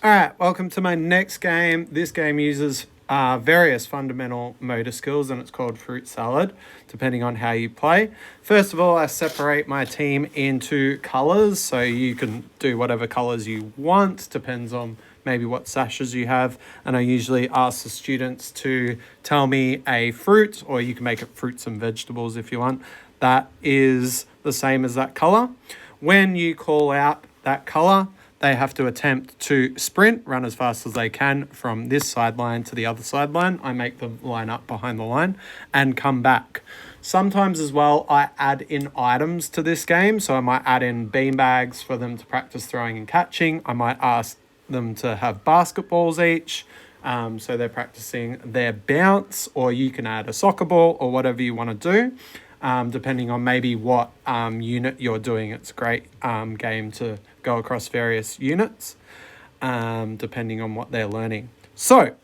All right, welcome to my next game. This game uses various fundamental motor skills, and it's called Fruit Salad, depending on how you play. First of all, I separate my team into colours, so you can do whatever colours you want, depends on maybe what sashes you have. And I usually ask the students to tell me a fruit, or you can make it fruits and vegetables if you want, that is the same as that colour. When you call out that colour, they have to attempt to sprint, run as fast as they can from this sideline to the other sideline. I make them line up behind the line and come back. Sometimes as well, I add in items to this game. So I might add in bean bags for them to practice throwing and catching. I might ask them to have basketballs each. So they're practicing their bounce, or you can add a soccer ball or whatever you want to do. Depending on maybe what unit you're doing. It's a great game to go across various units, depending on what they're learning. So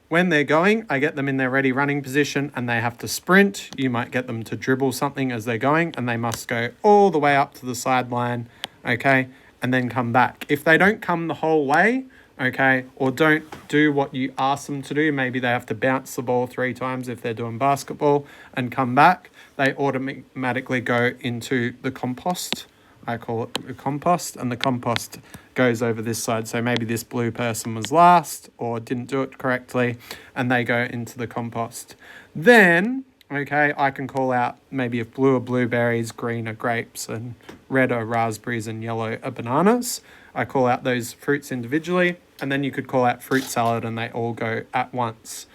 when they're going, I get them in their ready running position and they have to sprint. You might get them to dribble something as they're going, and they must go all the way up to the sideline, okay, and then come back. If they don't come the whole way, okay, or don't do what you ask them to do, maybe they have to bounce the ball 3 times if they're doing basketball and come back, they automatically go into the compost. I call it the compost, and the compost goes over this side. So maybe this blue person was last or didn't do it correctly, and they go into the compost. Then, okay, I can call out maybe if blue are blueberries, green are grapes, and red are raspberries, and yellow are bananas. I call out those fruits individually, and then you could call out fruit salad and they all go at once.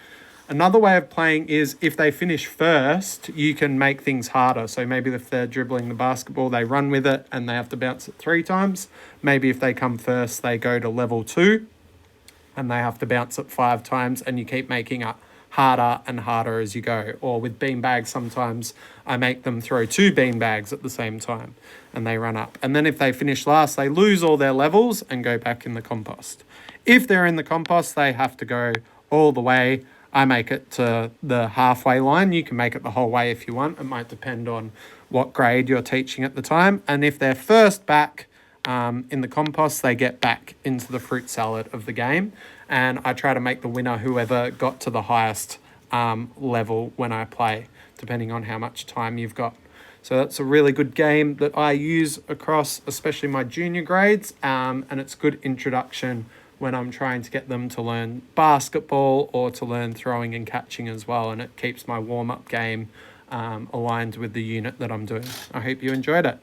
Another way of playing is if they finish first, you can make things harder. So maybe if they're dribbling the basketball, they run with it and they have to bounce it 3 times. Maybe if they come first, they go to level 2 and they have to bounce it 5 times, and you keep making it harder and harder as you go. Or with bean bags, sometimes I make them throw 2 bean bags at the same time and they run up. And then if they finish last, they lose all their levels and go back in the compost. If they're in the compost, they have to go all the way. I make it to the halfway line. You can make it the whole way if you want. It might depend on what grade you're teaching at the time. And if they're first back in the compost, they get back into the fruit salad of the game. And I try to make the winner whoever got to the highest level when I play, depending on how much time you've got. So that's a really good game that I use across especially my junior grades, and it's good introduction when I'm trying to get them to learn basketball or to learn throwing and catching as well. And it keeps my warm-up game aligned with the unit that I'm doing. I hope you enjoyed it.